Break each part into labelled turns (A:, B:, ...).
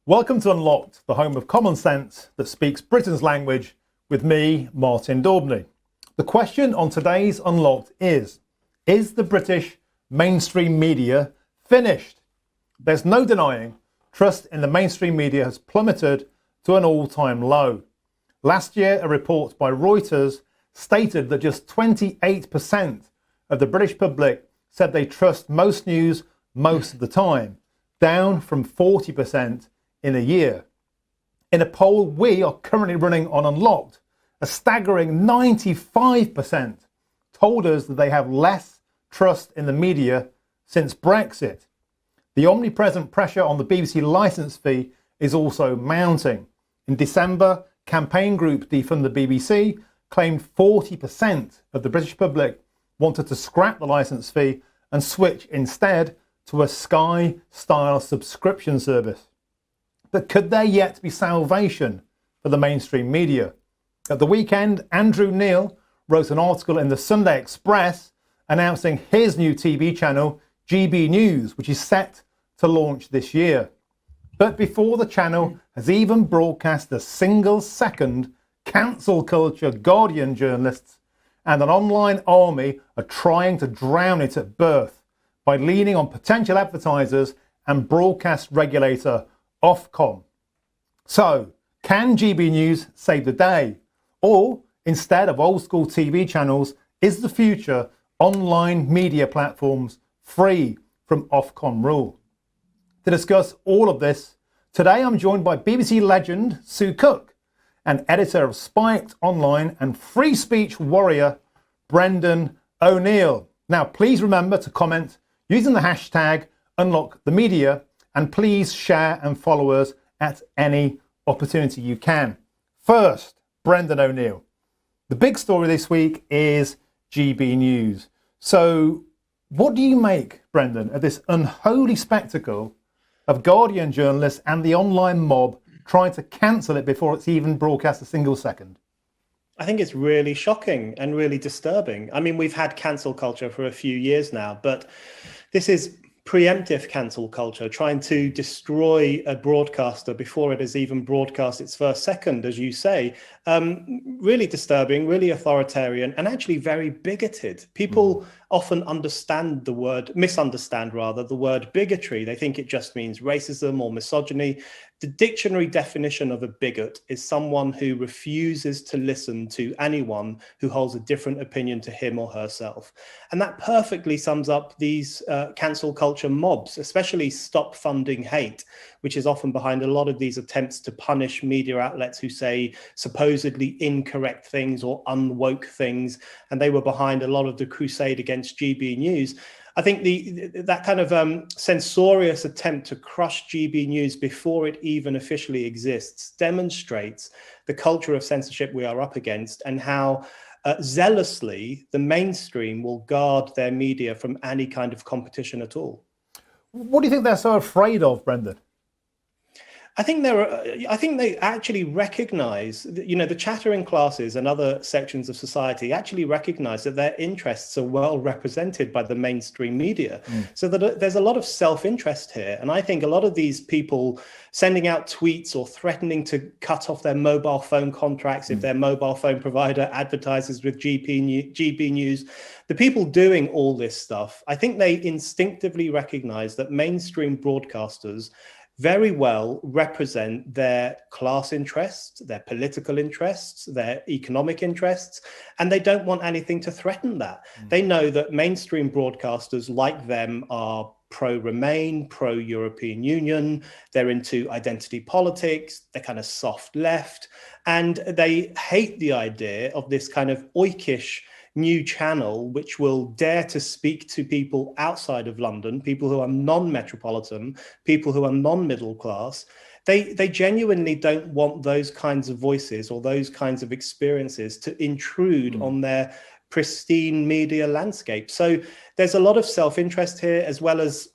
A: Welcome to Unlocked, the home of common sense that speaks Britain's language with me, Martin Daubney. The question on today's Unlocked is the British mainstream media finished? There's no denying trust in the mainstream media has plummeted to an all-time low. Last year, a report by Reuters stated that just 28% of the British public said they trust most news most of the time, down from 40% in a year. In a poll we are currently running on Unlocked, a staggering 95% told us that they have less trust in the media since Brexit. The omnipresent pressure on the BBC licence fee is also mounting. In December, campaign group Defund the BBC claimed 40% of the British public wanted to scrap the licence fee and switch instead to a Sky-style subscription service. But could there yet be salvation for the mainstream media? At the weekend, Andrew Neil wrote an article in the Sunday Express announcing his new TV channel, GB News, which is set to launch this year. But before the channel has even broadcast a single second, cancel culture Guardian journalists and an online army are trying to drown it at birth by leaning on potential advertisers and broadcast regulator Ofcom. So, can GB News save the day? Or, instead of old school TV channels, is the future online media platforms free from Ofcom rule? To discuss all of this, today I'm joined by BBC legend Sue Cook and editor of Spiked Online and free speech warrior Brendan O'Neill. Now, please remember to comment using the hashtag UnlockTheMedia, and please share and follow us at any opportunity you can. First, Brendan O'Neill. The big story this week is GB News. So what do you make, Brendan, of this unholy spectacle of Guardian journalists and the online mob trying to cancel it before it's even broadcast a single second?
B: I think it's really shocking and really disturbing. I mean, we've had cancel culture for a few years now, but this is preemptive cancel culture, trying to destroy a broadcaster before it has even broadcast its first second, as you say. Really disturbing, really authoritarian, and actually very bigoted. People often misunderstand the word bigotry. They think it just means racism or misogyny. The dictionary definition of a bigot is someone who refuses to listen to anyone who holds a different opinion to him or herself. And that perfectly sums up these cancel culture mobs, especially Stop Funding Hate, which is often behind a lot of these attempts to punish media outlets who say supposedly incorrect things or unwoke things. And they were behind a lot of the crusade against GB News. I think that kind of censorious attempt to crush GB News before it even officially exists demonstrates the culture of censorship we are up against and how zealously the mainstream will guard their media from any kind of competition at all.
A: What do you think they're so afraid of, Brendan?
B: I think they actually recognize that, the chattering classes and other sections of society actually recognize that their interests are well represented by the mainstream media. So that there's a lot of self-interest here. And I think a lot of these people sending out tweets or threatening to cut off their mobile phone contracts if their mobile phone provider advertises with GB News, the people doing all this stuff, I think they instinctively recognize that mainstream broadcasters very well represent their class interests, their political interests, their economic interests, and they don't want anything to threaten that. They know that mainstream broadcasters like them are pro-Remain, pro-European Union, they're into identity politics, they're kind of soft left, and they hate the idea of this kind of oikish new channel which will dare to speak to people outside of London, people who are non-metropolitan, people who are non-middle class. They genuinely don't want those kinds of voices or those kinds of experiences to intrude on their pristine media landscape. So there's a lot of self-interest here, as well as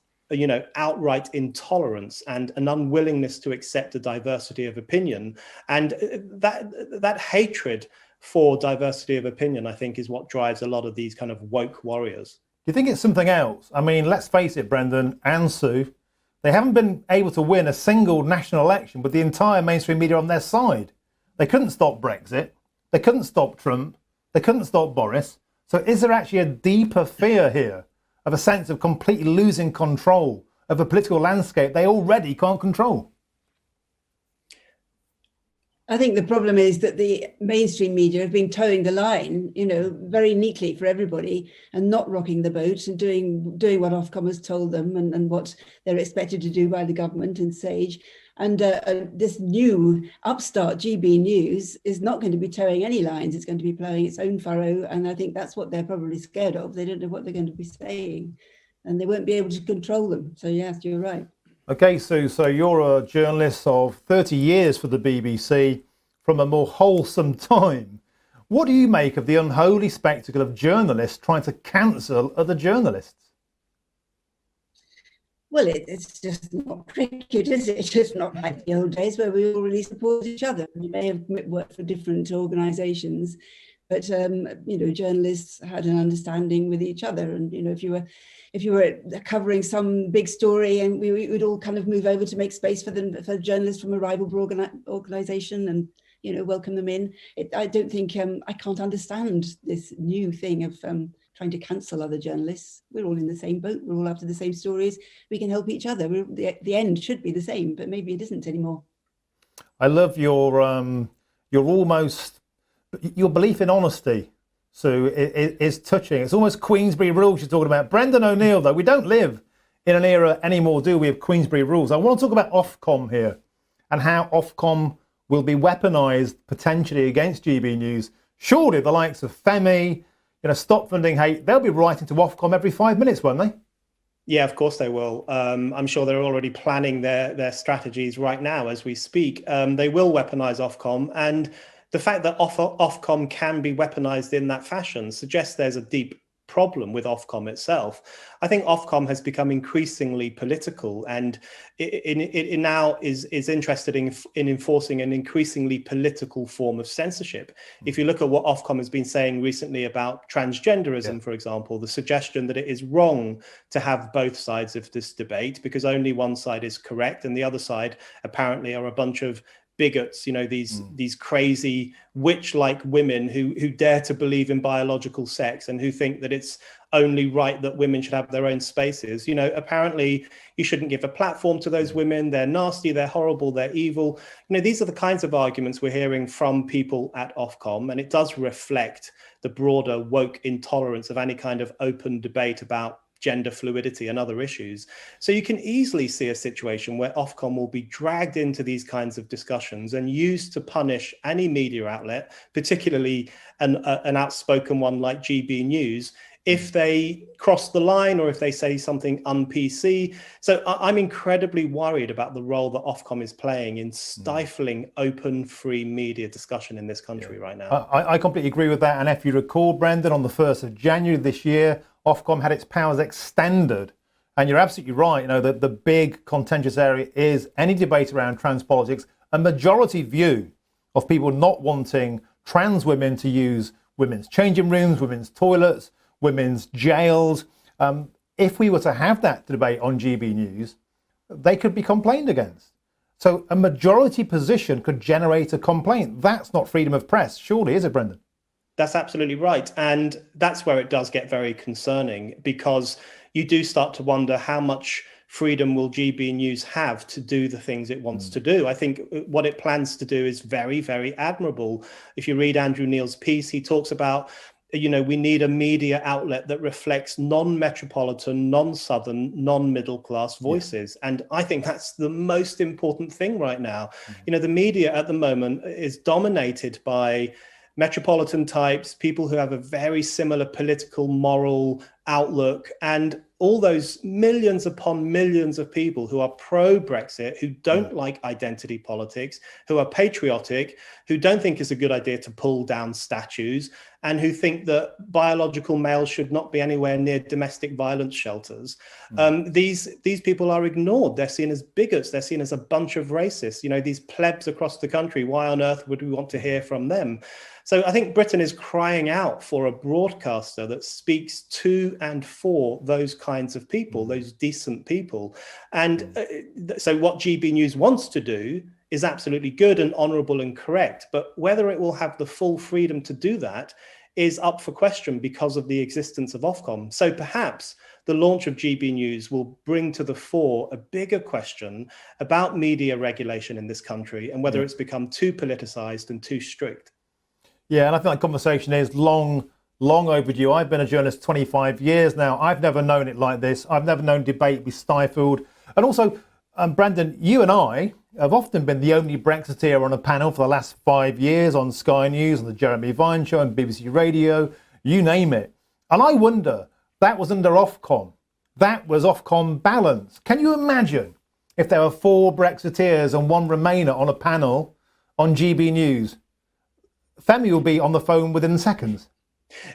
B: outright intolerance and an unwillingness to accept a diversity of opinion. And that hatred for diversity of opinion, I think, is what drives a lot of these kind of woke warriors.
A: Do you think it's something else? I mean, let's face it, Brendan and Sue, They haven't been able to win a single national election with the entire mainstream media on their side. They couldn't stop Brexit. They couldn't stop Trump. They couldn't stop Boris. So is there actually a deeper fear here of a sense of completely losing control of a political landscape they already can't control?
C: I think the problem is that the mainstream media have been towing the line, very neatly for everybody and not rocking the boat and doing what Ofcom has told them and what they're expected to do by the government and SAGE. And this new upstart GB News is not going to be towing any lines. It's going to be plowing its own furrow. And I think that's what they're probably scared of. They don't know what they're going to be saying and they won't be able to control them. So yes, you're right. Okay, Sue, so you're a journalist of 30 years for the BBC from a more wholesome time. What do you make of the unholy spectacle of journalists trying to cancel other journalists? Well, it's just not cricket, is it? It's just not like the old days where we all really support each other. We may have worked for different organisations, but journalists had an understanding with each other. And if you were covering some big story, and we would all kind of move over to make space for journalists from a rival organisation and welcome them in. I don't think I can't understand this new thing of trying to cancel other journalists. We're all in the same boat. We're all after the same stories. We can help each other. The end should be the same, but maybe it isn't anymore. I love your belief in honesty. So it is touching. It's almost Queensberry rules you're talking about. Brendan O'Neill, though, we don't live in an era anymore, do we, of Queensberry rules? I want to talk about Ofcom here and how Ofcom will be weaponised potentially against GB News. Surely the likes of Femi, Stop Funding Hate, they'll be writing to Ofcom every 5 minutes, won't they?
B: Yeah, of course they will. I'm sure they're already planning their strategies right now as we speak. They will weaponise Ofcom, and the fact that Ofcom can be weaponised in that fashion suggests there's a deep problem with Ofcom itself. I think Ofcom has become increasingly political, and it now is interested in enforcing an increasingly political form of censorship. If you look at what Ofcom has been saying recently about transgenderism, for example, the suggestion that it is wrong to have both sides of this debate because only one side is correct and the other side apparently are a bunch of bigots, these crazy witch-like women who dare to believe in biological sex and who think that it's only right that women should have their own spaces. Apparently you shouldn't give a platform to those women. They're nasty, they're horrible, they're evil. These are the kinds of arguments we're hearing from people at Ofcom, and it does reflect the broader woke intolerance of any kind of open debate about gender fluidity and other issues. So you can easily see a situation where Ofcom will be dragged into these kinds of discussions and used to punish any media outlet, particularly an outspoken one like GB News, if they cross the line or if they say something un-PC. So I'm incredibly worried about the role that Ofcom is playing in stifling open, free media discussion in this country right now.
A: I completely agree with that. And if you recall, Brendan, on the 1st of January this year, Ofcom had its powers extended. And you're absolutely right, that the big contentious area is any debate around trans politics. A majority view of people not wanting trans women to use women's changing rooms, women's toilets, women's jails. If we were to have that debate on GB News, they could be complained against. So a majority position could generate a complaint. That's not freedom of press, surely, is it, Brendan?
B: That's absolutely right. And that's where it does get very concerning, because you do start to wonder how much freedom will GB News have to do the things it wants to do. I think what it plans to do is very, very admirable. If you read Andrew Neil's piece, he talks about, we need a media outlet that reflects non-metropolitan, non-Southern, non-middle class voices. And I think that's the most important thing right now. The media at the moment is dominated by metropolitan types, people who have a very similar political, moral outlook, and all those millions upon millions of people who are pro-Brexit, who don't like identity politics, who are patriotic, who don't think it's a good idea to pull down statues, and who think that biological males should not be anywhere near domestic violence shelters. These people are ignored. They're seen as bigots. They're seen as a bunch of racists. These plebs across the country, why on earth would we want to hear from them? So I think Britain is crying out for a broadcaster that speaks to and for those kinds of people, those decent people. And so what GB News wants to do is absolutely good and honourable and correct, but whether it will have the full freedom to do that is up for question because of the existence of Ofcom. So perhaps the launch of GB News will bring to the fore a bigger question about media regulation in this country and whether it's become too politicised and too strict.
A: Yeah, and I think that conversation is long overdue. I've been a journalist 25 years now. I've never known it like this. I've never known debate be stifled. And also, Brandon, you and I have often been the only Brexiteer on a panel for the last 5 years on Sky News, on the Jeremy Vine Show, and BBC Radio, you name it. And I wonder, that was under Ofcom. That was Ofcom balance. Can you imagine if there were 4 Brexiteers and 1 Remainer on a panel on GB News? Femi will be on the phone within seconds.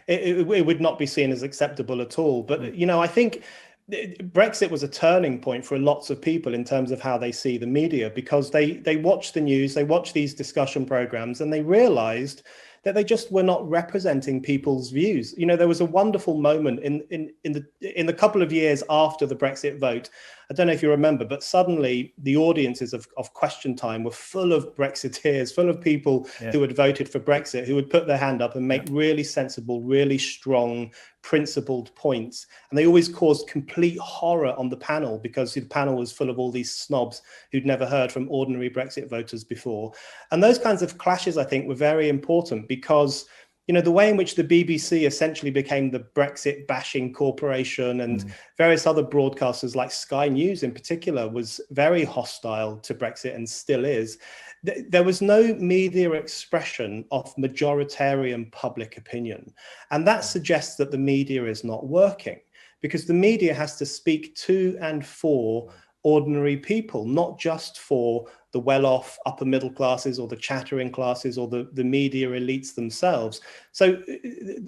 B: It would not be seen as acceptable at all. But, you know, I think Brexit was a turning point for lots of people in terms of how they see the media, because they watch the news, they watch these discussion programs, and they realized that they just were not representing people's views. You know, there was a wonderful moment in the couple of years after the Brexit vote. I don't know if you remember, but suddenly the audiences of Question Time were full of Brexiteers, full of people who had voted for Brexit, who would put their hand up and make really sensible, really strong, principled points. And they always caused complete horror on the panel because the panel was full of all these snobs who'd never heard from ordinary Brexit voters before. And those kinds of clashes, I think, were very important because, you know, the way in which the BBC essentially became the Brexit bashing corporation and various other broadcasters like Sky News in particular was very hostile to Brexit and still is. There was no media expression of majoritarian public opinion. And that suggests that the media is not working because the media has to speak to and for ordinary people, not just for the well-off upper middle classes or the chattering classes or the media elites themselves. So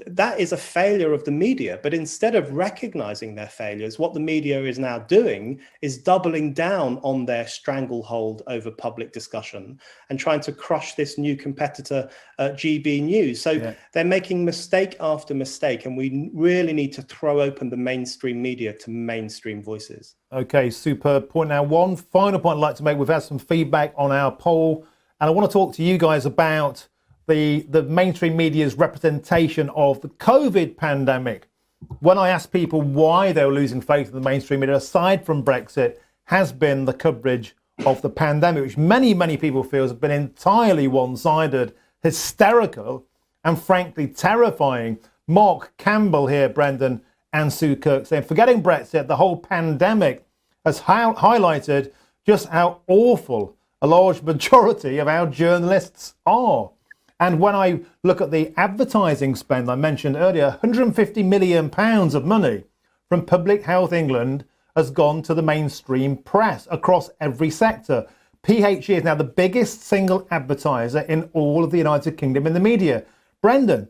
B: that is a failure of the media. But instead of recognizing their failures, what the media is now doing is doubling down on their stranglehold over public discussion and trying to crush this new competitor, GB News. So they're making mistake after mistake, and we really need to throw open the mainstream media to mainstream voices.
A: Okay, superb point. Now, one final point I'd like to make. We've had some feedback on our poll, and I want to talk to you guys about the mainstream media's representation of the COVID pandemic. When I asked people why they were losing faith in the mainstream media, aside from Brexit, has been the coverage of the pandemic, which many people feel has been entirely one-sided, hysterical, and frankly terrifying. Mark Campbell here, Brendan, and Sue Kirk saying, forgetting Brexit, the whole pandemic has highlighted just how awful a large majority of our journalists are. And when I look at the advertising spend I mentioned earlier, £150 million of money from Public Health England has gone to the mainstream press across every sector. PHE is now the biggest single advertiser in all of the United Kingdom in the media. Brendan,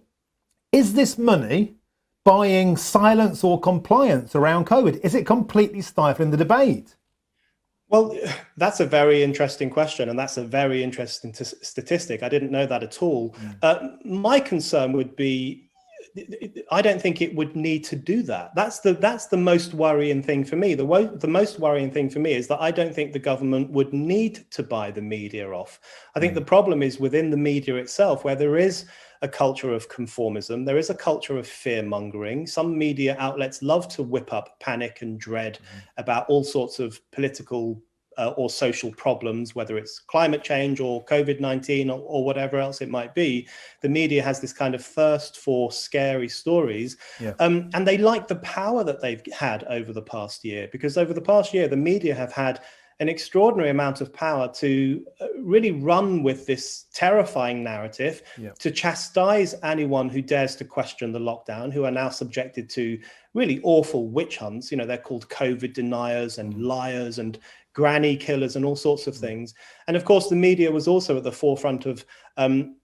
A: is this money buying silence or compliance around COVID? Is it completely stifling the debate?
B: Well, that's a very interesting question, and that's a very interesting statistic. I didn't know that at all. My concern would be, I don't think it would need to do that. That's the most worrying thing for me. The most worrying thing for me is that I don't think the government would need to buy the media off. I think the problem is within the media itself, where there is a culture of conformism. There is a culture of fear-mongering. Some media outlets love to whip up panic and dread about all sorts of political or social problems, whether it's climate change or COVID-19 or whatever else it might be. The media has this kind of thirst for scary stories. And they like the power that they've had over the past year, because over the past year, the media have had an extraordinary amount of power to really run with this terrifying narrative, to chastise anyone who dares to question the lockdown, who are now subjected to really awful witch hunts. You know, they're called COVID deniers and liars and granny killers and all sorts of things. And of course, the media was also at the forefront of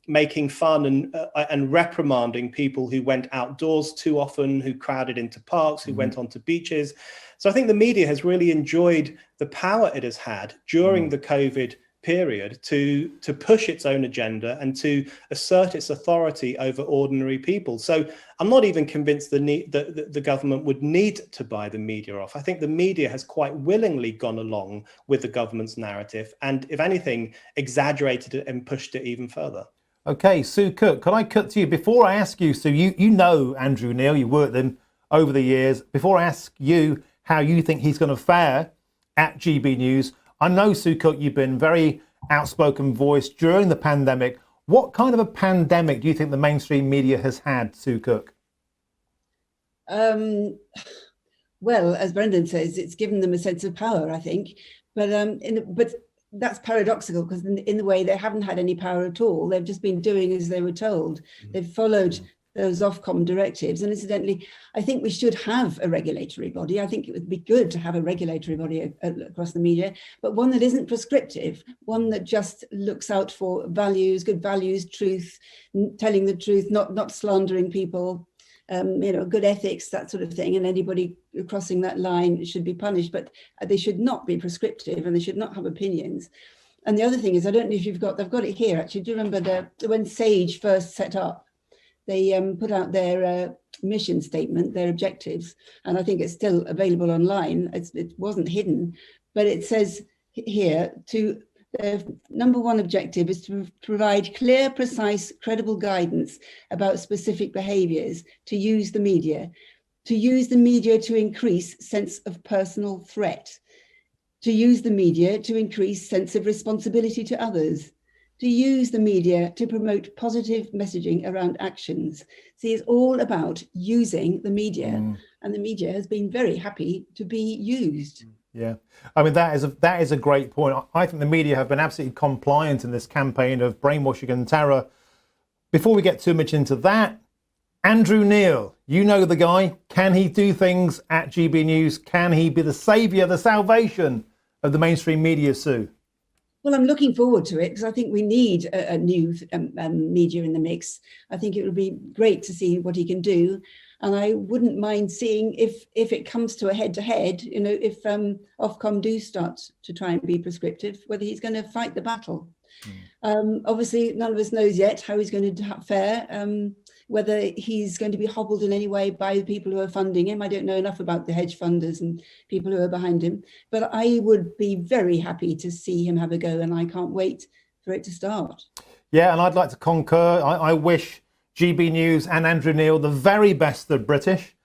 B: making fun and reprimanding people who went outdoors too often, who crowded into parks, who went onto beaches. So I think the media has really enjoyed the power it has had during the COVID period to push its own agenda and to assert its authority over ordinary people. So I'm not even convinced the government would need to buy the media off. I think the media has quite willingly gone along with the government's narrative and, if anything, exaggerated it and pushed it even further.
A: Okay, Sue Cook, can I cut to you? Before I ask you, Sue, you know Andrew Neil, you worked with him over the years. Before I ask you how you think he's going to fare at GB News, I know, Sue Cook, you've been very outspoken voice during the pandemic. What kind of a pandemic do you think the mainstream media has had, Sue Cook?
C: Well, as Brendan says, it's given them a sense of power, I think. But that's paradoxical, because in the way they haven't had any power at all. They've just been doing as they were told. They've followed those Ofcom directives. And incidentally, I think we should have a regulatory body. I think it would be good to have a regulatory body across the media, but one that isn't prescriptive, one that just looks out for values, good values, truth, telling the truth, not slandering people, good ethics, that sort of thing. And anybody crossing that line should be punished, but they should not be prescriptive and they should not have opinions. And the other thing is, I don't know if they've got it here actually. Do you remember when Sage first set up? They put out their mission statement, their objectives, and I think it's still available online. It wasn't hidden, but it says here their number one objective is to provide clear, precise, credible guidance about specific behaviours, to use the media to increase sense of personal threat, to use the media to increase sense of responsibility to others, to use the media to promote positive messaging around actions. See, it's all about using the media, and the media has been very happy to be used.
A: Yeah, I mean, that is a great point. I think the media have been absolutely compliant in this campaign of brainwashing and terror. Before we get too much into that, Andrew Neil, you know the guy. Can he do things at GB News? Can he be the saviour, the salvation of the mainstream media, Sue?
C: Well, I'm looking forward to it, because I think we need a new media in the mix. I think it would be great to see what he can do. And I wouldn't mind seeing if it comes to a head-to-head, if Ofcom do start to try and be prescriptive, whether he's going to fight the battle. Obviously, none of us knows yet how he's going to fare, whether he's going to be hobbled in any way by the people who are funding him. I don't know enough about the hedge funders and people who are behind him, but I would be very happy to see him have a go, and I can't wait for it to start. Yeah,
A: and I'd like to concur. I wish GB News and Andrew Neil the very best of British.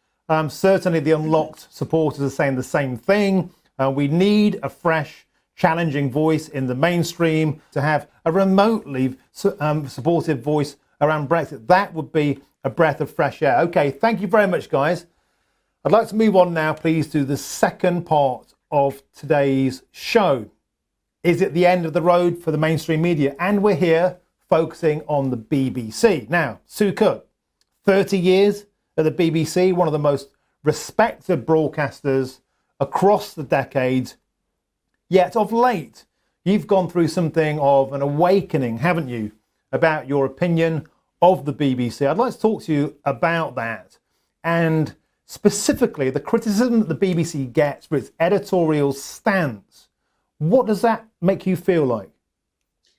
A: Certainly the Unlocked supporters are saying the same thing. We need a fresh, challenging voice in the mainstream, to have a remotely supportive voice around Brexit. That would be a breath of fresh air. Okay, thank you very much, guys. I'd like to move on now, please, to the second part of today's show. Is it the end of the road for the mainstream media? And we're here focusing on the BBC. Now, Sue Cook, 30 years at the BBC, one of the most respected broadcasters across the decades. Yet of late, you've gone through something of an awakening, haven't you, about your opinion of the BBC. I'd like to talk to you about that, and specifically the criticism that the BBC gets for its editorial stance. What does that make you feel like?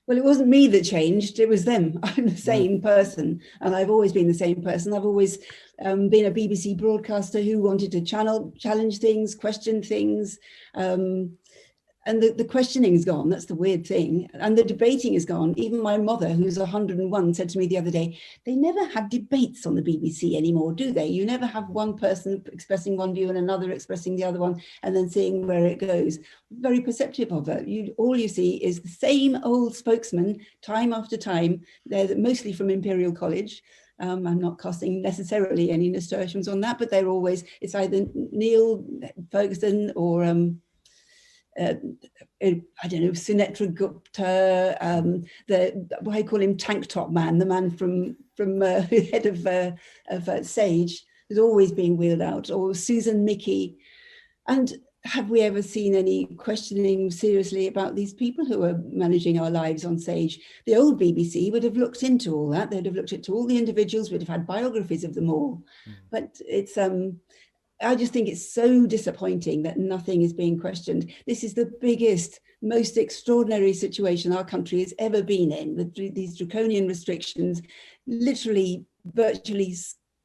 C: Well, it wasn't me that changed, it was them. I'm the same person, and I've always been the same person. I've always been a BBC broadcaster who wanted to challenge things, question things. And the questioning is gone. That's the weird thing. And the debating is gone. Even my mother, who's 101, said to me the other day, they never have debates on the BBC anymore, do they? You never have one person expressing one view and another expressing the other one, and then seeing where it goes. Very perceptive of it. All you see is the same old spokesman, time after time. They're mostly from Imperial College. I'm not casting necessarily any nasturtiums on that, but they're always, it's either Neil Ferguson or I don't know, Sunetra Gupta, what I call him, Tank Top Man, the man from head of Sage, is always being wheeled out, or Susan Mickey. And have we ever seen any questioning seriously about these people who are managing our lives on Sage? The old BBC would have looked into all that. They'd have looked into all the individuals, would have had biographies of them all. But it's I just think it's so disappointing that nothing is being questioned. This is the biggest, most extraordinary situation our country has ever been in, with these draconian restrictions, literally, virtually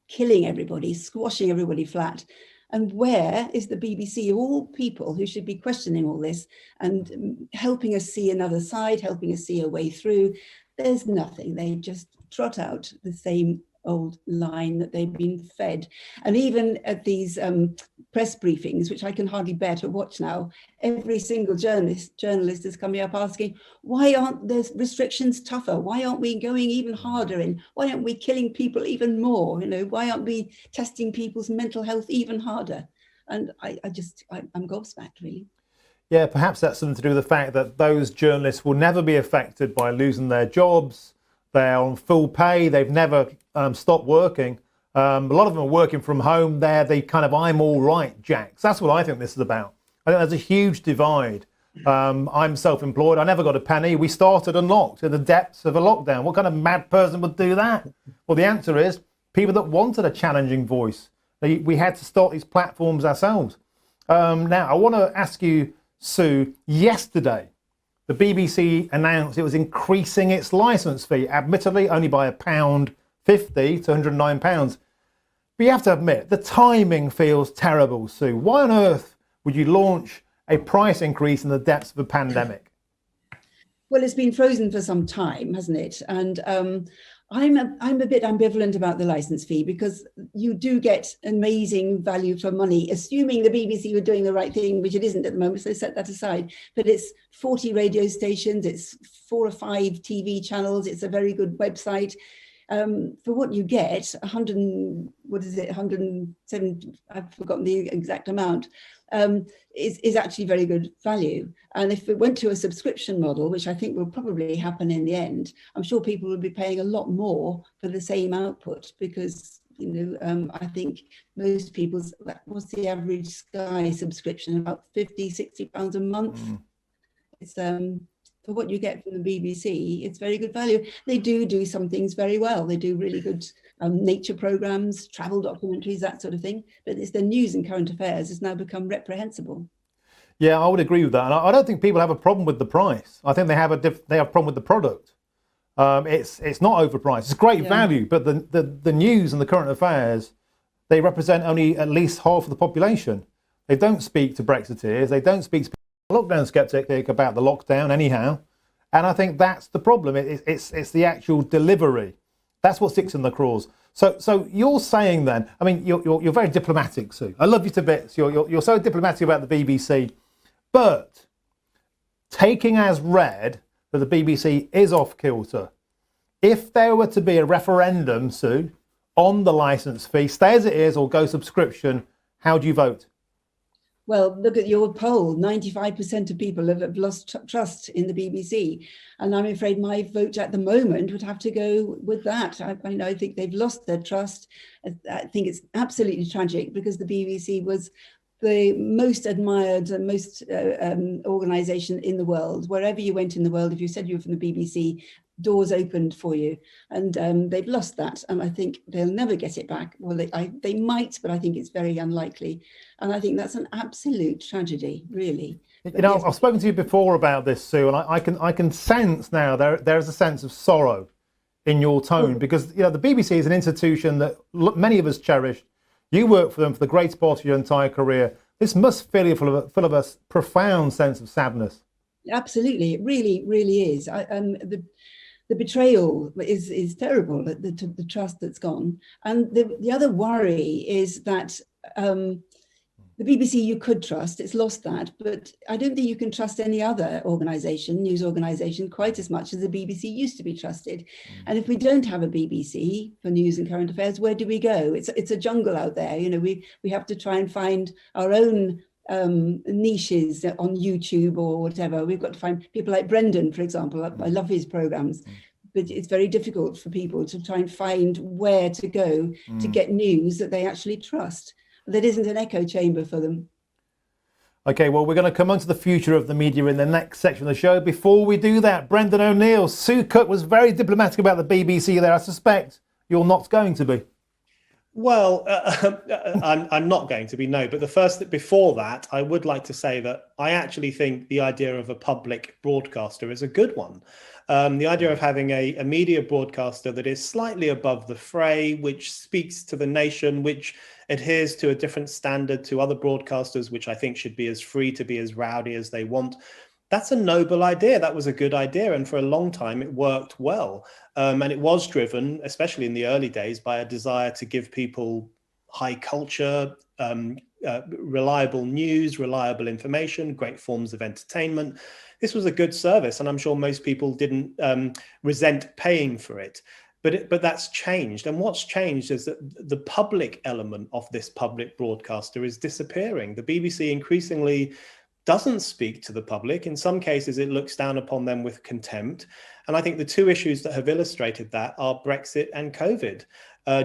C: killing everybody, squashing everybody flat. And where is the BBC, of all people who should be questioning all this and helping us see another side, helping us see a way through? There's nothing. They just trot out the same old line that they've been fed. And even at these press briefings, which I can hardly bear to watch now, every single journalist is coming up asking, why aren't the restrictions tougher? Why aren't we going even harder in? Why aren't we killing people even more? You know, why aren't we testing people's mental health even harder? And I'm gobsmacked, really.
A: Yeah, perhaps that's something to do with the fact that those journalists will never be affected by losing their jobs. They're on full pay. They've never stopped working. A lot of them are working from home. They're the kind of I'm all right jacks. That's what I think this is about. I think there's a huge divide. I'm self-employed. I never got a penny. We started unlocked in the depths of a lockdown. What kind of mad person would do that? Well, the answer is people that wanted a challenging voice. We had to start these platforms ourselves. Now, I want to ask you, Sue, yesterday, the BBC announced it was increasing its licence fee, admittedly only by £1.50 to £109. But you have to admit, the timing feels terrible, Sue. Why on earth would you launch a price increase in the depths of a pandemic?
C: Well, it's been frozen for some time, hasn't it? And I'm a bit ambivalent about the licence fee, because you do get amazing value for money, assuming the BBC were doing the right thing, which it isn't at the moment, so set that aside. But it's 40 radio stations, it's 4 or 5 TV channels, it's a very good website. For what you get, 107, I've forgotten the exact amount, is actually very good value. And if it went to a subscription model, which I think will probably happen in the end, I'm sure people will be paying a lot more for the same output, because, you know, I think most people's, what's the average Sky subscription, about 50, 60 pounds a month. It's for what you get from the BBC, it's very good value. They do some things very well. They do really good nature programs, travel documentaries, that sort of thing. But it's the news and current affairs has now become reprehensible.
A: Yeah, I would agree with that. And I don't think people have a problem with the price. I think they have a problem with the product. It's not overpriced. It's great value, but the news and the current affairs, they represent only at least half of the population. They don't speak to Brexiteers. They don't speak to lockdown skeptic about the lockdown anyhow. And I think that's the problem. It's the actual delivery. That's what sticks in the craws. So you're saying then, I mean, you're very diplomatic, Sue. I love you to bits. You're so diplomatic about the BBC. But taking as read that the BBC is off kilter, if there were to be a referendum, Sue, on the licence fee, stay as it is or go subscription, how do you vote?
C: Well, look at your poll. 95% of people have lost trust in the BBC. And I'm afraid my vote at the moment would have to go with that. I think they've lost their trust. I think it's absolutely tragic, because the BBC was the most admired and most organisation in the world. Wherever you went in the world, if you said you were from the BBC, doors opened for you, and they've lost that, and I think they'll never get it back. Well, they might, but I think it's very unlikely, and I think that's an absolute tragedy, really. But
A: you know, yes, I've spoken to you before about this, Sue, and I can sense now there is a sense of sorrow in your tone, because you know the BBC is an institution that many of us cherished. You worked for them for the greater part of your entire career. This must fill you full of a profound sense of sadness.
C: Absolutely, it really, really is. The betrayal is terrible, the trust that's gone. And the other worry is that the BBC you could trust, it's lost that, but I don't think you can trust any other organisation, news organisation, quite as much as the BBC used to be trusted. And if we don't have a BBC for news and current affairs, where do we go? It's a jungle out there. You know, we have to try and find our own niches on YouTube or whatever. We've got to find people like Brendan, for example. I love his programs, but it's very difficult for people to try and find where to go to get news that they actually trust. That isn't an echo chamber for them.
A: Okay, well, we're going to come on to the future of the media in the next section of the show. Before we do that, Brendan O'Neill, Sue Cook was very diplomatic about the BBC there. I suspect you're not going to be.
B: Well, I'm not going to be, no. But before that, I would like to say that I actually think the idea of a public broadcaster is a good one. The idea of having a media broadcaster that is slightly above the fray, which speaks to the nation, which adheres to a different standard to other broadcasters, which I think should be as free to be as rowdy as they want. That's a noble idea. That was a good idea. And for a long time, it worked well. And it was driven, especially in the early days, by a desire to give people high culture, reliable news, reliable information, great forms of entertainment. This was a good service, and I'm sure most people didn't resent paying for it. But that's changed. And what's changed is that the public element of this public broadcaster is disappearing. The BBC increasingly doesn't speak to the public. In some cases, it looks down upon them with contempt. And I think the two issues that have illustrated that are Brexit and COVID.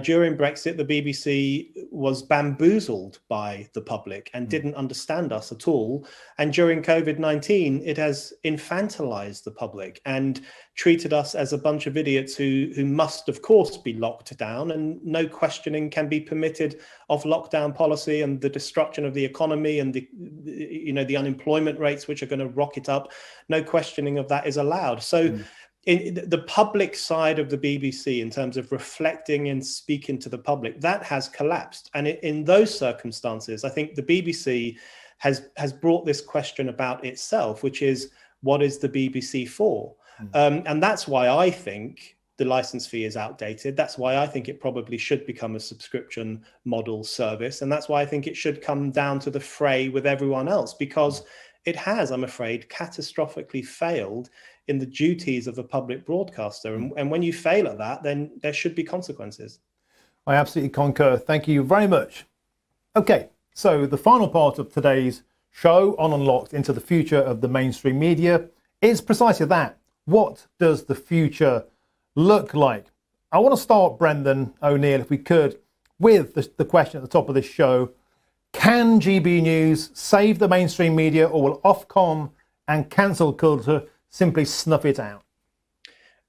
B: During Brexit, the BBC was bamboozled by the public and didn't understand us at all. And during COVID-19, it has infantilized the public and treated us as a bunch of idiots who must, of course, be locked down, and no questioning can be permitted of lockdown policy and the destruction of the economy and the unemployment rates, which are going to rocket up. No questioning of that is allowed. So in the public side of the BBC, in terms of reflecting and speaking to the public, that has collapsed. And in those circumstances, I think the BBC has brought this question about itself, which is, what is the BBC for? And that's why I think the license fee is outdated. That's why I think it probably should become a subscription model service. And that's why I think it should come down to the fray with everyone else, because it has, I'm afraid, catastrophically failed in the duties of a public broadcaster. And when you fail at that, then there should be consequences.
A: I absolutely concur. Thank you very much. Okay, so the final part of today's show on Unlocked into the future of the mainstream media is precisely that. What does the future look like? I want to start, Brendan O'Neill, if we could, with the question at the top of this show. Can GB News save the mainstream media, or will Ofcom and cancel culture simply snuff it out?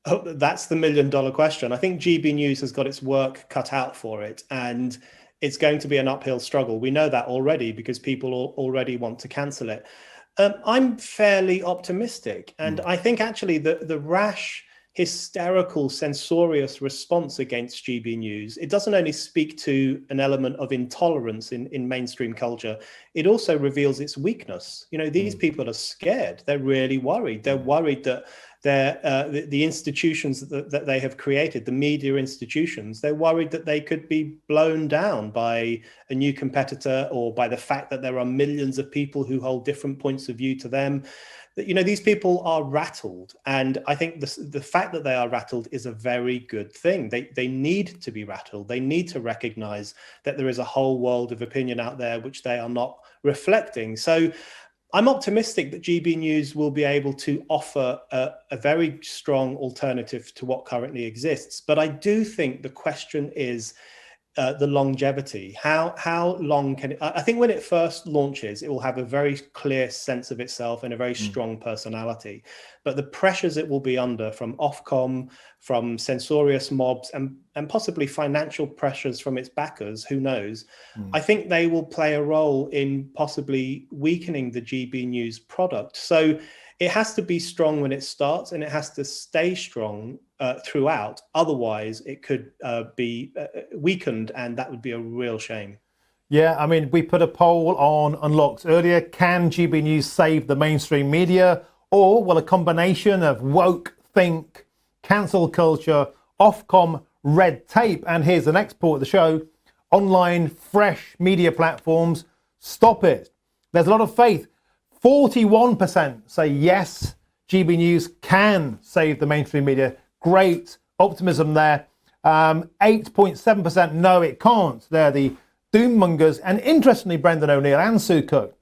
B: Oh, that's the $1 million question. I think GB News has got its work cut out for it, and it's going to be an uphill struggle. We know that already because people already want to cancel it. I'm fairly optimistic, and I think actually the rash, hysterical, censorious response against GB News, it doesn't only speak to an element of intolerance in mainstream culture, it also reveals its weakness. These people are scared. They're really worried. They're worried that the institutions that they have created, the media institutions, they're worried that they could be blown down by a new competitor, or by the fact that there are millions of people who hold different points of view to them. These people are rattled, and I think the fact that they are rattled is a very good thing. They need to be rattled. They need to recognize that there is a whole world of opinion out there which they are not reflecting. So I'm optimistic that GB News will be able to offer a very strong alternative to what currently exists. But I do think the question is the longevity. How long can it? I think when it first launches, it will have a very clear sense of itself and a very strong personality. But the pressures it will be under from Ofcom, from censorious mobs, and possibly financial pressures from its backers, who knows, I think they will play a role in possibly weakening the GB News product. So it has to be strong when it starts, and it has to stay strong throughout. Otherwise, it could be weakened, and that would be a real shame.
A: Yeah, I mean, we put a poll on Unlocked earlier. Can GB News save the mainstream media? Or will a combination of woke think, cancel culture, Ofcom red tape, and here's the next part of the show, online fresh media platforms, stop it? There's a lot of faith. 41% say yes, GB News can save the mainstream media. Great optimism there. 8.7% no, it can't. They're the doommongers. And interestingly, Brendan O'Neill and Sue Cook,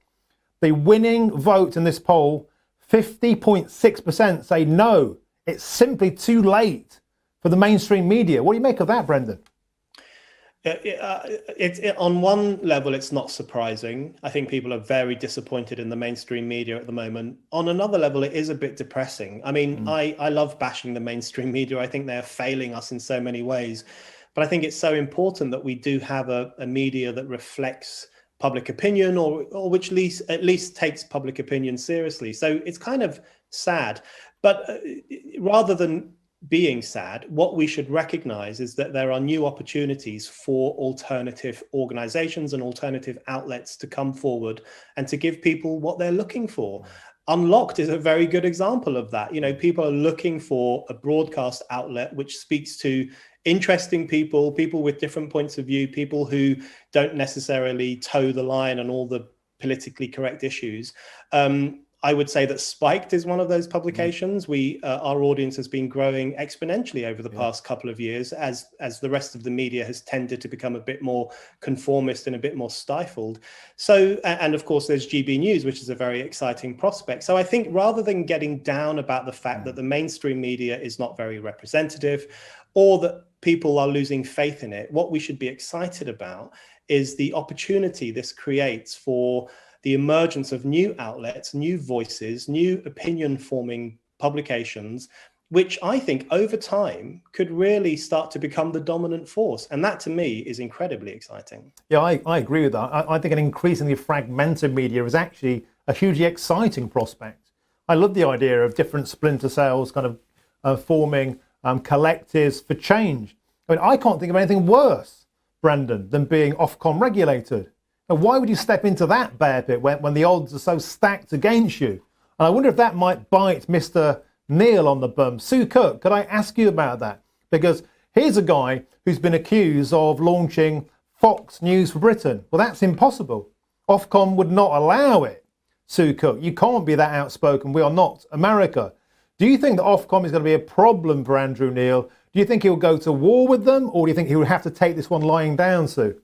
A: the winning vote in this poll, 50.6% say no, it's simply too late for the mainstream media. What do you make of that, Brendan?
B: On one level, it's not surprising. I think people are very disappointed in the mainstream media at the moment. On another level, it is a bit depressing. I mean, I love bashing the mainstream media. I think they're failing us in so many ways. But I think it's so important that we do have a media that reflects public opinion, or which at least takes public opinion seriously. So it's kind of sad. But rather than being sad, what we should recognize is that there are new opportunities for alternative organizations and alternative outlets to come forward and to give people what they're looking for. Unlocked is a very good example of that. You know, people are looking for a broadcast outlet which speaks to interesting people with different points of view, people who don't necessarily toe the line on all the politically correct issues. I would say that Spiked is one of those publications. Our audience has been growing exponentially over the past couple of years as the rest of the media has tended to become a bit more conformist and a bit more stifled. So, and of course, there's GB News, which is a very exciting prospect. So I think rather than getting down about the fact that the mainstream media is not very representative or that people are losing faith in it, what we should be excited about is the opportunity this creates for the emergence of new outlets, new voices, new opinion-forming publications, which I think over time could really start to become the dominant force. And that to me is incredibly exciting.
A: Yeah, I agree with that. I think an increasingly fragmented media is actually a hugely exciting prospect. I love the idea of different splinter cells kind of forming collectives for change. I mean, I can't think of anything worse, Brendan, than being Ofcom regulated. And why would you step into that bear pit when the odds are so stacked against you? And I wonder if that might bite Mr. Neil on the bum. Sue Cook, could I ask you about that? Because here's a guy who's been accused of launching Fox News for Britain. Well, that's impossible. Ofcom would not allow it. Sue Cook, you can't be that outspoken. We are not America. Do you think that Ofcom is going to be a problem for Andrew Neil? Do you think he'll go to war with them, or do you think he will have to take this one lying down, Sue?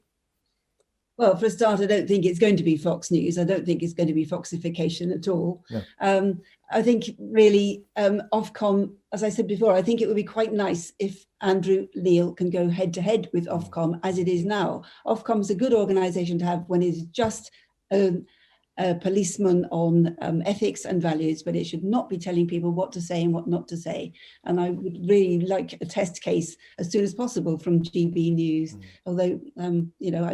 C: Well, for a start, I don't think it's going to be Fox News. I don't think it's going to be Foxification at all. Yeah. I think really Ofcom, as I said before, I think it would be quite nice if Andrew Neil can go head to head with Ofcom as it is now. Ofcom is a good organisation to have when it's just a policeman on ethics and values, but it should not be telling people what to say and what not to say. And I would really like a test case as soon as possible from GB News. Although, you know, I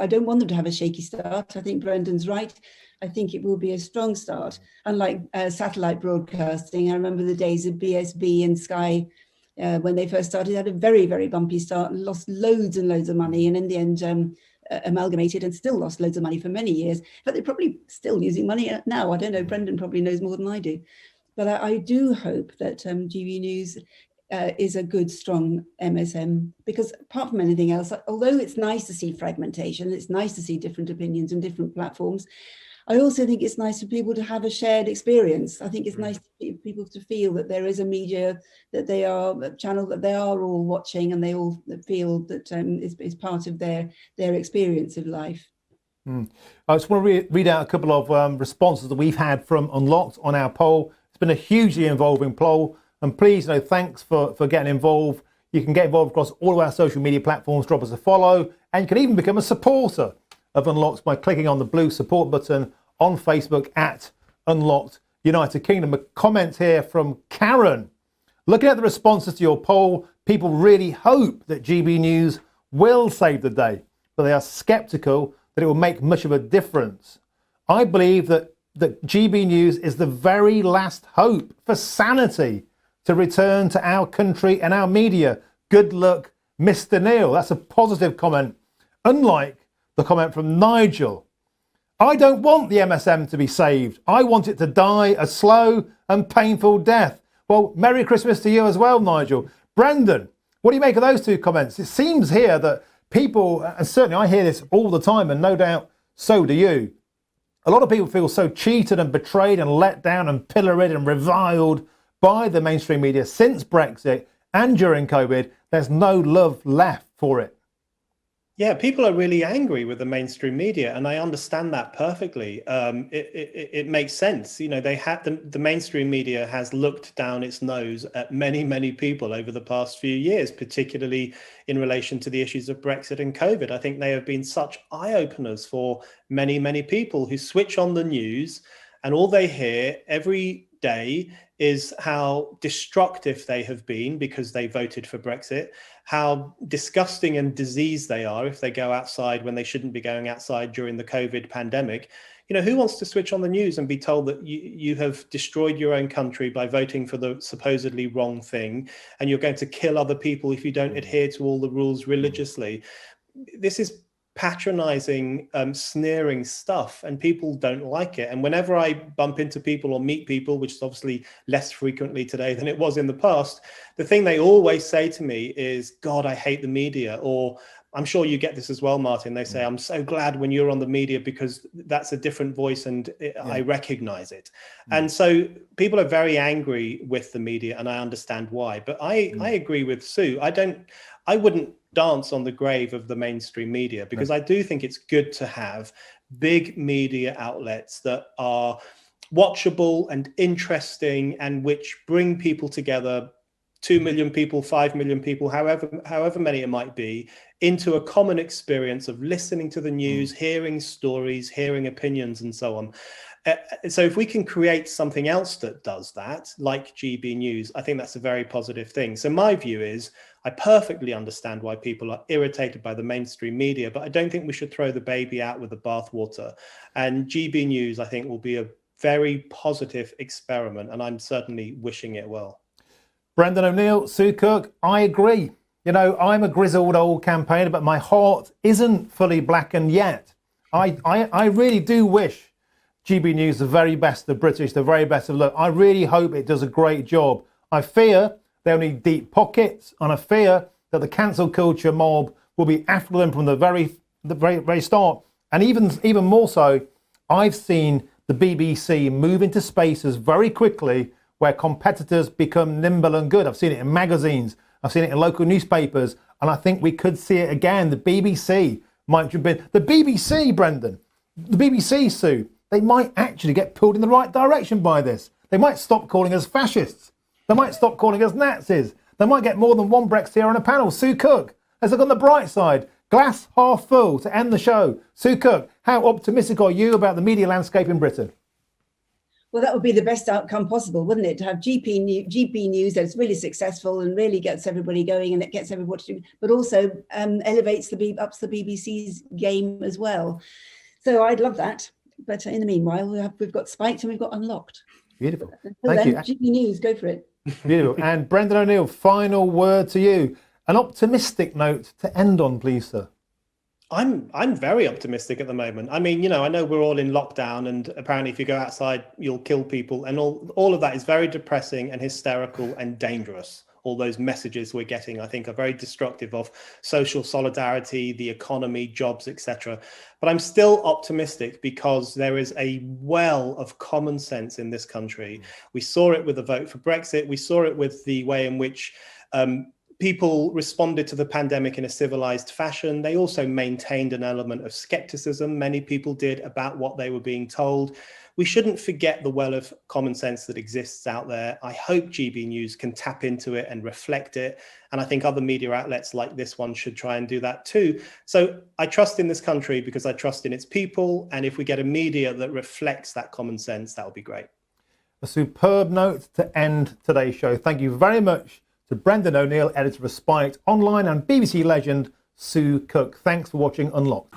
C: don't want them to have a shaky start. I think Brendan's right. I think it will be a strong start. Unlike satellite broadcasting, I remember the days of BSB and Sky when they first started, had a very, very bumpy start and lost loads and loads of money. And in the end, amalgamated and still lost loads of money for many years, but they're probably still losing money now. I don't know, Brendan probably knows more than I do. But I do hope that GB News is a good, strong MSM, because apart from anything else, although it's nice to see fragmentation, it's nice to see different opinions and different platforms, I also think it's nice for people to have a shared experience. I think it's nice for people to feel that there is a media, that they are a channel that they are all watching, and they all feel that is part of their experience of life.
A: I just want to read out a couple of responses that we've had from Unlocked on our poll. It's been a hugely involving poll, and please, thanks for getting involved. You can get involved across all of our social media platforms, drop us a follow, and you can even become a supporter of Unlocked by clicking on the blue support button on Facebook at Unlocked United Kingdom. A comment here from Karen. Looking at the responses to your poll, people really hope that GB News will save the day, but they are sceptical that it will make much of a difference. I believe that GB News is the very last hope for sanity to return to our country and our media. Good luck, Mr. Neil. That's a positive comment. Unlike the comment from Nigel. I don't want the MSM to be saved. I want it to die a slow and painful death. Well, Merry Christmas to you as well, Nigel. Brendan, what do you make of those two comments? It seems here that people, and certainly I hear this all the time, and no doubt so do you, a lot of people feel so cheated and betrayed and let down and pilloried and reviled by the mainstream media since Brexit and during COVID. There's no love left for it.
B: Yeah, people are really angry with the mainstream media, and I understand that perfectly. It makes sense. You know, the mainstream media has looked down its nose at many people over the past few years, particularly in relation to the issues of Brexit and COVID. I think they have been such eye-openers for many people who switch on the news, and all they hear every day is how destructive they have been because they voted for Brexit, how disgusting and diseased they are if they go outside when they shouldn't be going outside during the COVID pandemic. Who wants to switch on the news and be told that you have destroyed your own country by voting for the supposedly wrong thing, and you're going to kill other people if you don't adhere to all the rules religiously? This is patronizing, sneering stuff, and people don't like it. And whenever I bump into people or meet people, which is obviously less frequently today than it was in the past, the thing they always say to me is, God, I hate the media. Or I'm sure you get this as well, Martin. They say, I'm so glad when you're on the media because that's a different voice and I recognize it. And so people are very angry with the media, and I understand why. But I agree with Sue. I wouldn't dance on the grave of the mainstream media, because I do think it's good to have big media outlets that are watchable and interesting and which bring people together, 2 million people, 5 million people, however many it might be, into a common experience of listening to the news, hearing stories, hearing opinions, and so on. So if we can create something else that does that, like GB News, I think that's a very positive thing. So my view is, I perfectly understand why people are irritated by the mainstream media, but I don't think we should throw the baby out with the bathwater. And GB News, I think, will be a very positive experiment, and I'm certainly wishing it well.
A: Brendan O'Neill, Sue Cook, I agree. I'm a grizzled old campaigner, but my heart isn't fully blackened yet. I really do wish GB News the very best of British, the very best of luck. I really hope it does a great job. I fear they'll need deep pockets, and I fear that the cancel culture mob will be after them from the very start. And even more so, I've seen the BBC move into spaces very quickly where competitors become nimble and good. I've seen it in magazines, I've seen it in local newspapers, and I think we could see it again. The BBC might have been, the BBC, Brendan, the BBC, Sue, they might actually get pulled in the right direction by this. They might stop calling us fascists. They might stop calling us Nazis. They might get more than one Brexiteer on a panel. Sue Cook, let's look on the bright side. Glass half full to end the show. Sue Cook, how optimistic are you about the media landscape in Britain?
C: Well, that would be the best outcome possible, wouldn't it? To have GP News that's really successful and really gets everybody going, and it gets everybody to, but also ups the BBC's game as well. So I'd love that. But in the meanwhile, we've got Spiked and we've got Unlocked.
A: Beautiful.
C: Thank you. GP News, go for it.
A: Beautiful. And Brendan O'Neill, final word to you. An optimistic note to end on, please, sir.
B: I'm very optimistic at the moment. I mean, I know we're all in lockdown, and apparently if you go outside, you'll kill people. And all of that is very depressing and hysterical and dangerous. All those messages we're getting, I think, are very destructive of social solidarity, the economy, jobs, etc. But I'm still optimistic because there is a well of common sense in this country. We saw it with the vote for Brexit. We saw it with the way in which people responded to the pandemic in a civilized fashion. They also maintained an element of skepticism, many people did, about what they were being told. We shouldn't forget the well of common sense that exists out there. I hope GB News can tap into it and reflect it. And I think other media outlets like this one should try and do that too. So I trust in this country because I trust in its people. And if we get a media that reflects that common sense, that would be great.
A: A superb note to end today's show. Thank you very much to Brendan O'Neill, editor of Spiked Online, and BBC legend Sue Cook. Thanks for watching Unlocked.